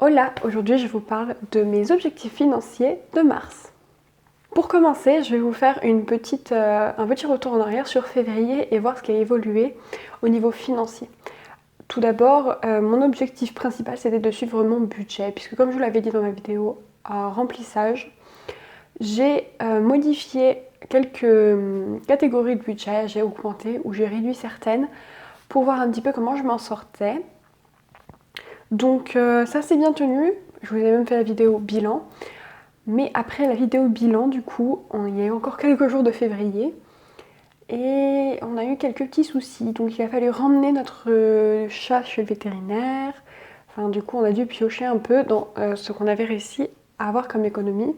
Hola, aujourd'hui je vous parle de mes objectifs financiers de mars. Pour commencer, je vais vous faire un petit retour en arrière sur février et voir ce qui a évolué au niveau financier. Tout d'abord, mon objectif principal c'était de suivre mon budget, puisque comme je vous l'avais dit dans ma vidéo à remplissage, j'ai modifié quelques catégories de budget, j'ai augmenté ou j'ai réduit certaines pour voir un petit peu comment je m'en sortais. Donc ça s'est bien tenu, je vous ai même fait la vidéo bilan. Mais après la vidéo bilan, du coup, il y a eu encore quelques jours de février et on a eu quelques petits soucis. Donc il a fallu ramener notre chat chez le vétérinaire. Enfin, du coup, on a dû piocher un peu dans ce qu'on avait réussi à avoir comme économie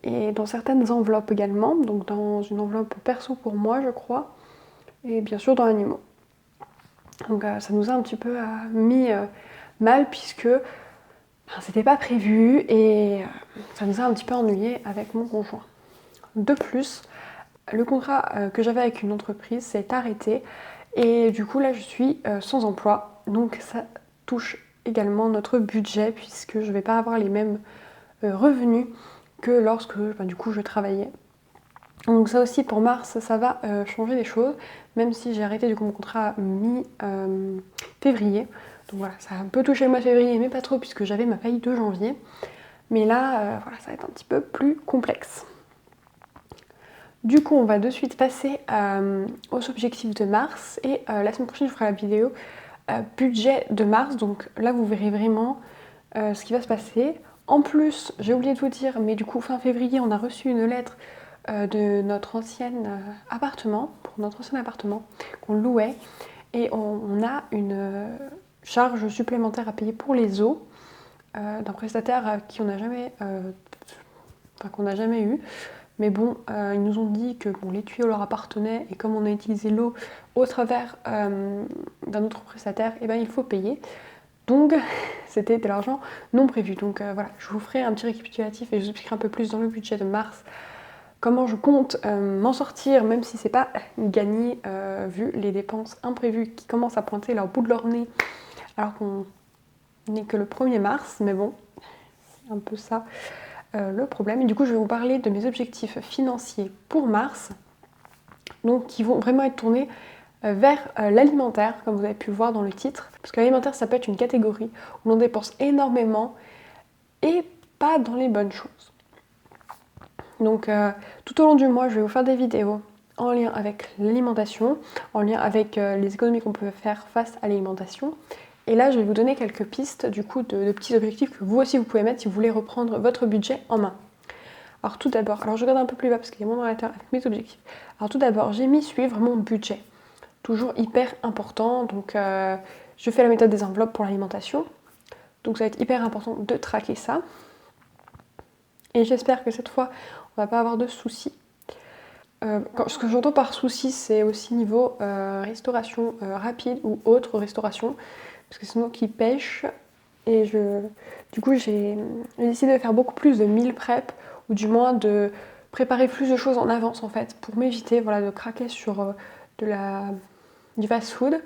et dans certaines enveloppes également. Donc dans une enveloppe perso pour moi, je crois, et bien sûr dans animaux. Donc ça nous a un petit peu mis mal puisque c'était pas prévu et ça nous a un petit peu ennuyé avec mon conjoint. De plus, le contrat que j'avais avec une entreprise s'est arrêté et du coup là je suis sans emploi. Donc ça touche également notre budget puisque je ne vais pas avoir les mêmes revenus que lorsque du coup je travaillais. Donc ça aussi pour mars ça va changer les choses, même si j'ai arrêté du coup mon contrat mi-février. Donc voilà, ça a un peu touché le mois de février, mais pas trop puisque j'avais ma paye de janvier. Mais là, voilà, ça va être un petit peu plus complexe. Du coup, on va de suite passer aux objectifs de mars. Et la semaine prochaine, je ferai la vidéo budget de mars. Donc là, vous verrez vraiment ce qui va se passer. En plus, j'ai oublié de vous dire, mais du coup, fin février, on a reçu une lettre de notre ancien appartement, pour notre ancien appartement qu'on louait. Et on a une charge supplémentaire à payer pour les eaux d'un prestataire qu'on n'a jamais eu. Mais bon, ils nous ont dit que les tuyaux leur appartenaient et comme on a utilisé l'eau au travers d'un autre prestataire, et il faut payer. Donc c'était de l'argent non prévu. Donc voilà, je vous ferai un petit récapitulatif et je vous expliquerai un peu plus dans le budget de mars comment je compte m'en sortir, même si c'est pas gagné vu les dépenses imprévues qui commencent à pointer leur bout de leur nez alors qu'on n'est que le 1er mars, mais bon, c'est un peu ça le problème. Et du coup, je vais vous parler de mes objectifs financiers pour mars, donc qui vont vraiment être tournés vers l'alimentaire, comme vous avez pu le voir dans le titre, parce que l'alimentaire, ça peut être une catégorie où l'on dépense énormément et pas dans les bonnes choses. Donc tout au long du mois, je vais vous faire des vidéos en lien avec l'alimentation, en lien avec les économies qu'on peut faire face à l'alimentation. Et là, je vais vous donner quelques pistes du coup de petits objectifs que vous aussi vous pouvez mettre si vous voulez reprendre votre budget en main. Alors tout d'abord, je regarde un peu plus bas parce qu'il y a mon ordinateur avec mes objectifs. Alors tout d'abord, j'ai mis suivre mon budget. Toujours hyper important, donc je fais la méthode des enveloppes pour l'alimentation. Donc ça va être hyper important de traquer ça. Et j'espère que cette fois, on va pas avoir de soucis. Ce que j'entends par soucis, c'est aussi niveau restauration rapide ou autre restauration. Parce que c'est moi qui pêche. Et du coup, j'ai décidé de faire beaucoup plus de meal prep, ou du moins de préparer plus de choses en avance en fait, pour m'éviter de craquer sur du fast-food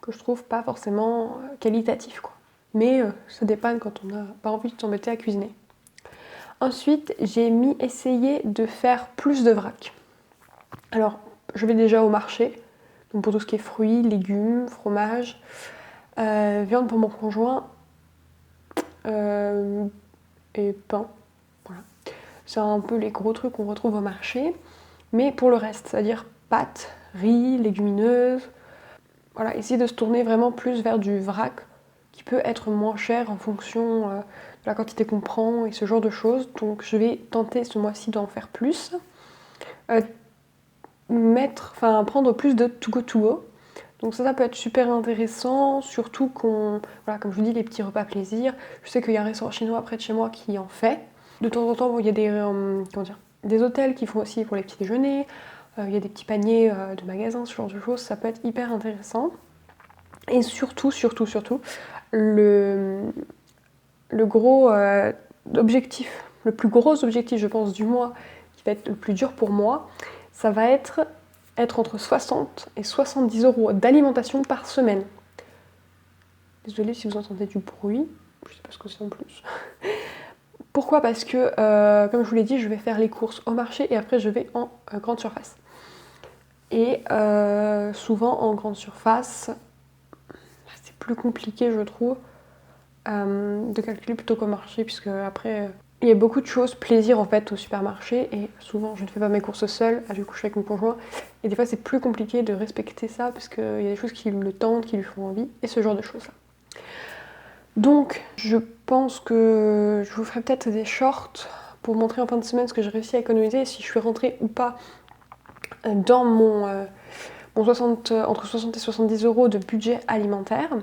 que je trouve pas forcément qualitatif, quoi. Mais ça dépanne quand on n'a pas envie de s'embêter à cuisiner. Ensuite, j'ai essayé de faire plus de vrac. Alors, je vais déjà au marché, donc pour tout ce qui est fruits, légumes, fromage, viande pour mon conjoint et pain. Voilà. C'est un peu les gros trucs qu'on retrouve au marché. Mais pour le reste, c'est-à-dire pâtes, riz, légumineuses, voilà, essayer de se tourner vraiment plus vers du vrac qui peut être moins cher en fonction de la quantité qu'on prend et ce genre de choses. Donc je vais tenter ce mois-ci d'en faire plus. Prendre plus de to go to go. Donc ça peut être super intéressant, surtout comme je vous dis, les petits repas plaisir. Je sais qu'il y a un restaurant chinois près de chez moi qui en fait. De temps en temps, il y a des hôtels qui font aussi pour les petits déjeuners. Il y a des petits paniers de magasins, ce genre de choses. Ça peut être hyper intéressant. Et surtout, le gros objectif, le plus gros objectif, je pense, du mois, qui va être le plus dur pour moi, ça va être entre 60 et 70 € d'alimentation par semaine. Désolée si vous entendez du bruit. Je sais pas ce que c'est en plus. Pourquoi? Parce que, comme je vous l'ai dit, je vais faire les courses au marché et après je vais en grande surface. Et souvent en grande surface, c'est plus compliqué je trouve de calculer plutôt qu'au marché, puisque après il y a beaucoup de choses plaisir en fait au supermarché et souvent je ne fais pas mes courses seule, du coup je suis avec mon conjoint et des fois c'est plus compliqué de respecter ça parce qu'il y a des choses qui le tentent, qui lui font envie et ce genre de choses là. Donc je pense que je vous ferai peut-être des shorts pour montrer en fin de semaine ce que j'ai réussi à économiser et si je suis rentrée ou pas dans mon 60, entre 60 et 70 euros de budget alimentaire.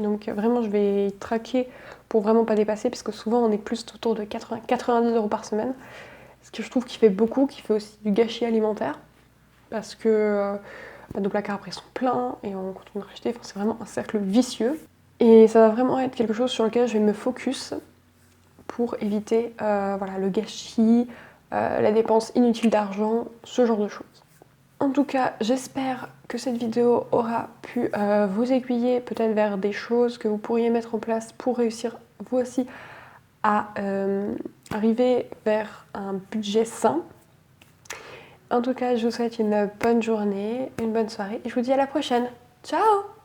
Donc vraiment je vais traquer pour vraiment pas dépasser parce que souvent on est plus autour de 90 euros par semaine. Ce que je trouve qui fait beaucoup, qui fait aussi du gâchis alimentaire parce que nos placards après sont pleins et on continue de racheter, enfin, c'est vraiment un cercle vicieux. Et ça va vraiment être quelque chose sur lequel je vais me focus pour éviter voilà, le gâchis, la dépense inutile d'argent, ce genre de choses. En tout cas, j'espère que cette vidéo aura pu vous aiguiller peut-être vers des choses que vous pourriez mettre en place pour réussir vous aussi à arriver vers un budget sain. En tout cas, je vous souhaite une bonne journée, une bonne soirée et je vous dis à la prochaine. Ciao!